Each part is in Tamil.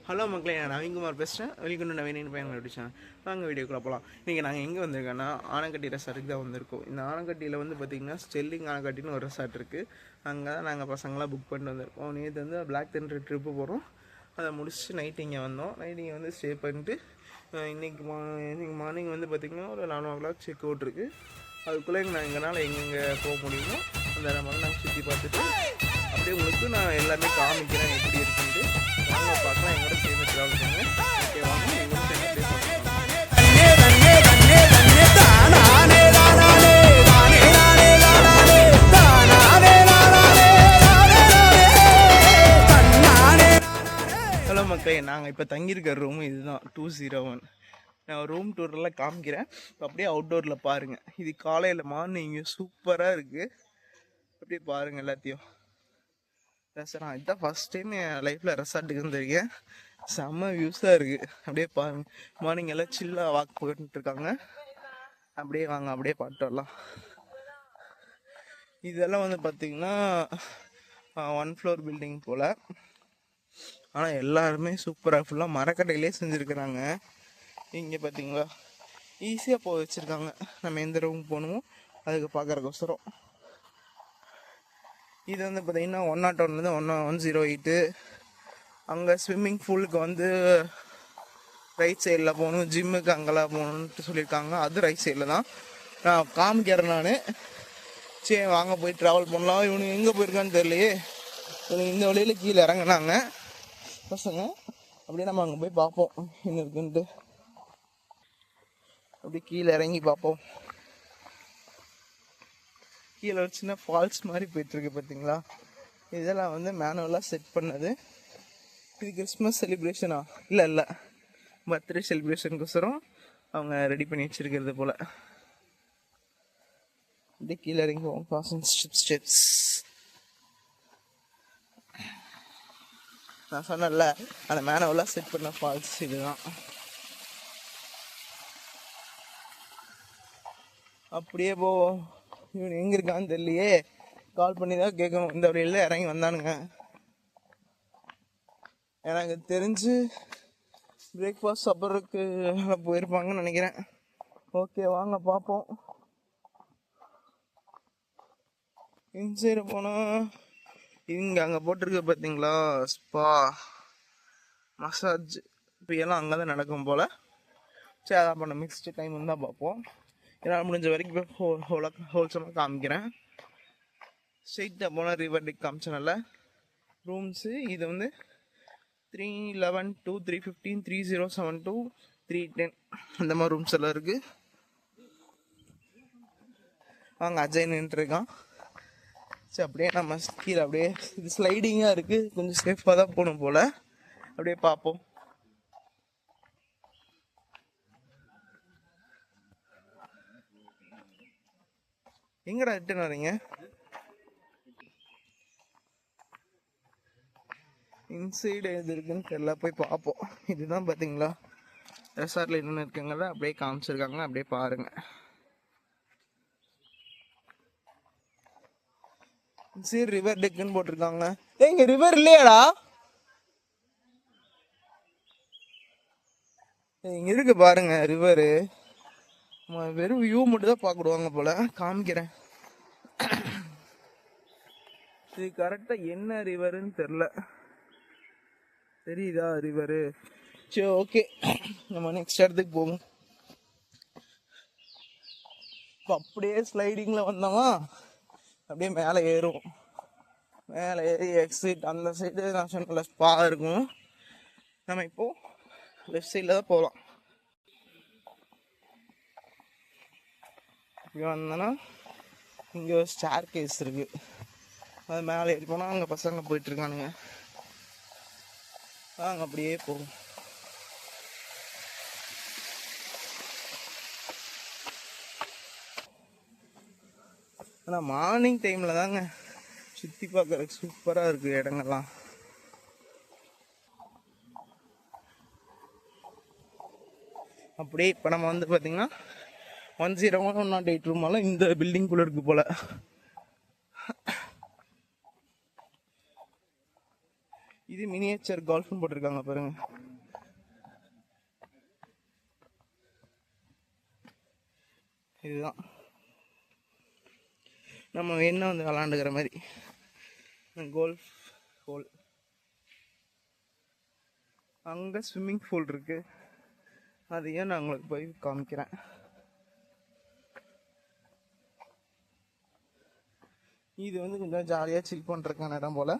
ஹலோ மக்களே, நான் நவீன்குமார் பேசுகிறேன். வெல்கம் டு நவீன் பையன் கண்டுபிடிச்சேன். வாங்க வீடியோக்குள்ளே போகலாம். இன்றைக்கி நாங்கள் எங்கே வந்திருக்கோன்னா ஆனைக்கட்டி ரெசார்ட்டுக்கு தான் வந்திருக்கோம். இந்த ஆனைக்கட்டியில் வந்து பார்த்திங்கன்னா ஸ்டெல்லிங் ஆனைக்கட்டின்னு ஒரு ரெசார்ட் இருக்குது. அங்கே தான் நாங்கள் பசங்களாம் புக் பண்ணிட்டு வந்திருக்கோம். நேற்று வந்து பிளாக் தண்டர் ட்ரிப்பு போகிறோம். அதை முடிச்சுட்டு நைட்டு இங்கே வந்தோம். நைட்டு இங்கே வந்து ஸ்டே பண்ணிட்டு இன்றைக்கி மார்னிங் வந்து பார்த்திங்கன்னா ஒரு 11 o'clock செக் அவுட் இருக்குது. அதுக்குள்ளே நான் எங்களால் எங்கெங்கே போக முடியுமோ அந்த மாதிரி நாங்கள் சுற்றி பார்த்துட்டு அப்படியே உங்களுக்கு நான் எல்லாமே காமிக்கிறேன் எப்படி இருக்குன்ட்டு. வாங்க பார்க்கலாம், எங்களோட சேர்ந்து ட்ராவல் பண்ணுங்க. ஓகே, வாங்க எங்களோட சேர்ந்து ஹலோ மக்களே, நாங்கள் இப்போ தங்கியிருக்க ரூம் இதுதான் 201. நான் ரூம் டூரெலாம் காமிக்கிறேன். அப்படியே அவுட்டோரில் பாருங்கள். இது காலையில் மார்னிங் சூப்பராக இருக்குது. அப்படியே பாருங்கள் எல்லாத்தையும். ரெசார்ட் இதுதான் ஃபஸ்ட் டைம் என் லைஃப்பில் ரெசார்ட்டுக்கு வந்திருக்கேன். செம்ம வியூஸாக இருக்குது. அப்படியே பாருங்கள், மார்னிங் எல்லாம் சில்லாக வாக் போயிட்டுருக்காங்க. அப்படியே வாங்க அப்படியே பாட்டு வரலாம். இதெல்லாம் வந்து பார்த்திங்கன்னா 1 floor பில்டிங் போல். ஆனால் எல்லாருமே சூப்பராக ஃபுல்லாக மரக்கட்டையிலே செஞ்சுருக்குறாங்க. இங்கே பார்த்தீங்களா ஈஸியாக போக வச்சுருக்காங்க. நம்ம எந்த ரூம் போகணுமோ அதுக்கு பார்க்குறக்கோசரம். இது வந்து பார்த்திங்கன்னா 101 108. அங்கே ஸ்விம்மிங் பூலுக்கு வந்து ரைட் சைடில் போகணும், ஜிம்முக்கு அங்கெல்லாம் போகணுன்ட்டு சொல்லியிருக்காங்க. அது ரைட் சைடில் தான் நான் காமிக்கிறேன். நான் சரி வாங்க போய் ட்ராவல் பண்ணலாம். இவனுக்கு எங்கே போயிருக்கான்னு தெரியலையே. இவனுக்கு இந்த வழியில் கீழே இறங்கினாங்க பசங்க. அப்படியே நம்ம அங்கே போய் பார்ப்போம் என்ன இருக்குன்ட்டு. அப்படி கீழே இறங்கி பார்ப்போம். கீழே ஒரு சின்ன ஃபால்ஸ் மாதிரி போயிட்டுருக்கு பார்த்தீங்களா. இதெல்லாம் வந்து மேனுவலாக செட் பண்ணது. இது கிறிஸ்மஸ் செலிப்ரேஷனா இல்லை பர்த்டே செலிப்ரேஷனுக்கோசரம் அவங்க ரெடி பண்ணி வச்சுருக்கிறது போல். அப்படியே கீழே இறங்கி போவோம். Fast steps. நான் சொன்னேன்ல, அந்த மேனுவலாக செட் பண்ண ஃபால்ஸ் இதுதான். அப்படியே போவோம். இவன் எங்கே இருக்கான்னு தெரியலையே. கால் பண்ணி தான் கேட்கணும். இந்த வழியில் இறங்கி வந்தானுங்க. எனக்கு தெரிஞ்சு பிரேக்ஃபாஸ்ட் சாப்பிட்றதுக்கு போயிருப்பாங்கன்னு நினைக்கிறேன். ஓகே வாங்க பார்ப்போம். இன்சைடு போனால் இங்கே அங்கே போட்டிருக்கு பார்த்தீங்களா ஸ்பா மசாஜ். இப்போ எல்லாம் அங்கே தான் நடக்கும் போல். சரி அதான் பண்ண மிக்ஸ்டு டைம் தான் பார்ப்போம். என்னால் முடிஞ்ச வரைக்கும் இப்போ ஹோல்சமாக காமிக்கிறேன். ஸ்ட்ரெயிட்டாக போனால் ரிவர் டெக் காமிச்சனால ரூம்ஸு இது வந்து 311 2 315 3072 310 அந்த மாதிரி ரூம்ஸ் எல்லாம் இருக்குது. வாங்க அஜய் நின்றுருக்கான். சரி அப்படியே நம்ம கீழே அப்படியே இது ஸ்லைடிங்காக இருக்குது. கொஞ்சம் சேஃபாக தான் போகணும் போல். அப்படியே பார்ப்போம். எங்கடா ரிட்டர்ன் வரீங்க? இன்சைடு எது இருக்குன்னு தெரியல, போய் பார்ப்போம். இதுதான் பார்த்தீங்களா ரெசார்ட்டில் என்னென்ன இருக்குங்கிறத அப்படியே காமிச்சிருக்காங்க. அப்படியே பாருங்க. சரி ரிவர் டெக்குன்னு போட்டிருக்காங்க. இங்க ரிவர் இல்லையாடா? இங்க இருக்கு பாருங்க ரிவரு. வெறும் வியூ மட்டும் தான் பார்க்கடுவாங்க போல. காமிக்கிறேன். இது கரெக்டாக என்ன ரிவருன்னு தெரில. தெரியுதா ரிவரு? சரி ஓகே, நம்ம நெக்ஸ்ட் இடத்துக்கு போவோம். இப்போ அப்படியே ஸ்லைடிங்கில் வந்தோமா அப்படியே மேலே ஏறுவோம். மேலே ஏறி எக்ஸிட் அந்த சைடு நான் சொன்ன ஸ்பா இருக்கும். நம்ம இப்போது லெஃப்ட் சைடில் தான் போகலாம். இப்படி வந்தோன்னா இங்கே ஒரு ஸ்டார் கேஸ் இருக்குது. அது மேலே ஏறி போனால் அங்கே பசங்க போயிட்டுருக்கானுங்க. அங்கே அப்படியே போகும். ஆனால் மார்னிங் டைமில் தாங்க சுற்றி பார்க்குறதுக்கு சூப்பராக இருக்குது இடங்கள்லாம். அப்படியே இப்போ நம்ம வந்து பார்த்திங்கன்னா 101 108 ரூமெல்லாம் இந்த பில்டிங்குள்ளே இருக்குது போல். இது மினி மினியேச்சர் கால்ஃப்னு போட்டிருக்காங்க பாருங்க. இதுதான் நம்ம வேணா வந்து விளாண்டுக்கிற மாதிரி கோல்ஃப் ஹோல். அங்கே ஸ்விம்மிங் பூல் இருக்கு, அதையும் நான் உங்களுக்கு போய் காமிக்கிறேன். இது வந்து கொஞ்சம் ஜாலியாக சில் பண்ணுறதுக்கான இடம் போல்.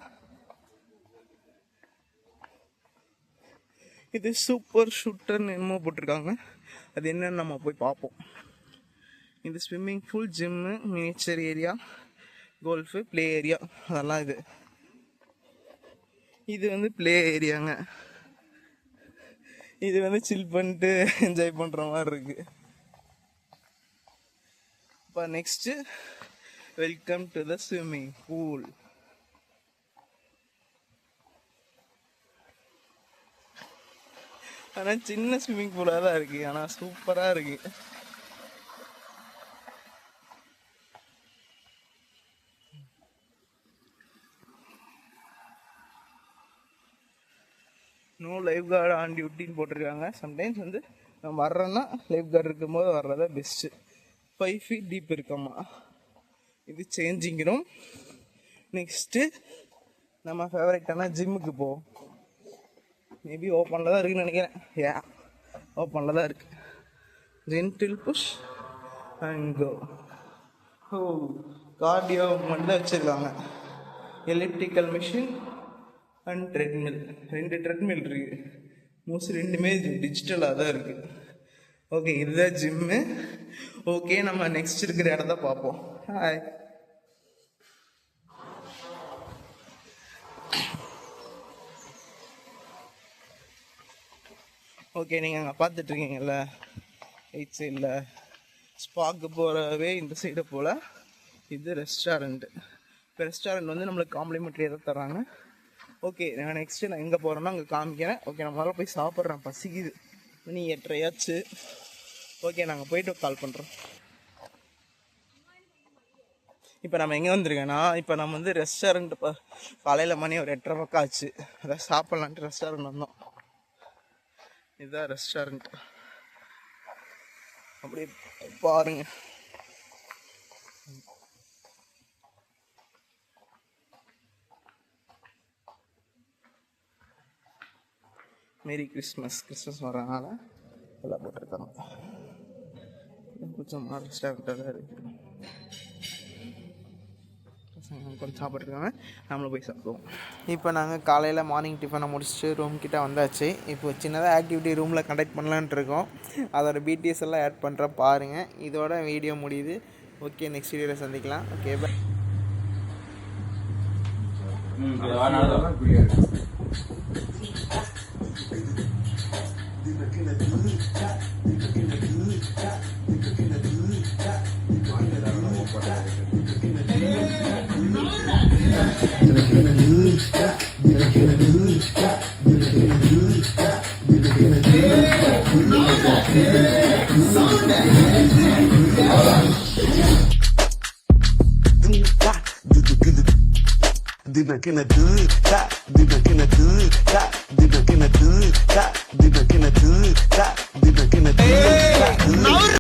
இது சூப்பர் ஷூட்டர்னு என்னமோ போட்டிருக்காங்க, அது என்னன்னு நம்ம போய் பார்ப்போம். இது swimming pool, gym, miniature area, golf, play area, அதெல்லாம் இது வந்து ப்ளே ஏரியாங்க. இது வந்து சில் பண்ணிட்டு என்ஜாய் பண்ணுற மாதிரி இருக்கு. இப்போ next welcome to the swimming pool. ஆனால் சின்ன ஸ்விம்மிங் பூலாக தான் இருக்கு, ஆனால் சூப்பராக இருக்கு. நோ லைஃப் கார்டு ஆன் டியூட்டின்னு போட்டிருக்காங்க. சம்டைம்ஸ் வந்து நம்ம வர்றோன்னா லைஃப் கார்டு இருக்கும்போது வர்றதா பெஸ்ட்டு. 5 feet deep இருக்காம்மா. இது சேஞ்சிங் ரூம். நெக்ஸ்ட்டு நம்ம ஃபேவரட்டான ஜிம்முக்கு போவோம். மேபி ஓப்பனில் தான் இருக்குன்னு நினைக்கிறேன். ஓப்பனில் தான் இருக்குது. Gentle push and go. Cardio மட்டும் தான் வச்சுருக்காங்க. Elliptical machine and treadmill. 2 treadmill இருக்குது. மோஸ்ட்லி 2மே டிஜிட்டலாக தான் இருக்குது. ஓகே, இதுதான் ஜிம்மு. ஓகே, நம்ம நெக்ஸ்ட் இருக்கிற இடத்த பார்ப்போம். ஹாய். ஓகே, நீங்கள் அங்கே பார்த்துட்ருக்கீங்கல்ல ரைட் சைடில் ஸ்பாக்கு போகிறவே இந்த சைடு போல் இது ரெஸ்டாரண்ட்டு. இப்போ ரெஸ்டாரண்ட் வந்து நம்மளுக்கு காம்ப்ளிமெண்ட்ரி எதாவது தராங்க. ஓகே, நான் நெக்ஸ்ட்டு நான் எங்கே போகிறேன்னா அங்கே காமிக்கிறேன். ஓகே, நான் முதல்ல போய் சாப்பிட்றேன், பசிக்குது. மணி 8:30 ஓகே, நாங்கள் போயிட்டு கால் பண்ணுறோம். இப்போ நம்ம எங்கே வந்திருக்கேன்னா, இப்போ நம்ம வந்து ரெஸ்டாரண்ட் இப்போ காலையில் மணி ஒரு 8:30 பக்கம் ஆச்சு. அதான் சாப்பிட்லான்ட்டு ரெஸ்டாரண்ட் வந்தோம். இதுதான் ரெஸ்டாரண்ட். அப்படியே பாருங்க. மேரி கிறிஸ்மஸ் வர்றதுனால எல்லாம் போட்டிருக்காங்க. கொஞ்சம் ரெஸ்டாரண்ட்டாக தான் இருக்குது. கொஞ்சம் சாப்பிட்ருக்காங்க, நம்மளும் போய் சாப்பிடுவோம். இப்போ நாங்கள் காலையில் மார்னிங் டிஃபனை முடிச்சுட்டு ரூம் கிட்டே வந்தாச்சு. இப்போ சின்னதாக ஆக்டிவிட்டி ரூமில் கண்டக்ட் பண்ணலான்ட்டு இருக்கோம். அதோட பிடிஎஸ் எல்லாம் ஆட் பண்ணுறேன் பாருங்கள். இதோட வீடியோ முடியுது. ஓகே, நெக்ஸ்ட் வீடியோவில் சந்திக்கலாம். Okay, bye. Dina kena do ta, dina kena do ta, dina kena do ta, dina kena do ta, dina kena do ta.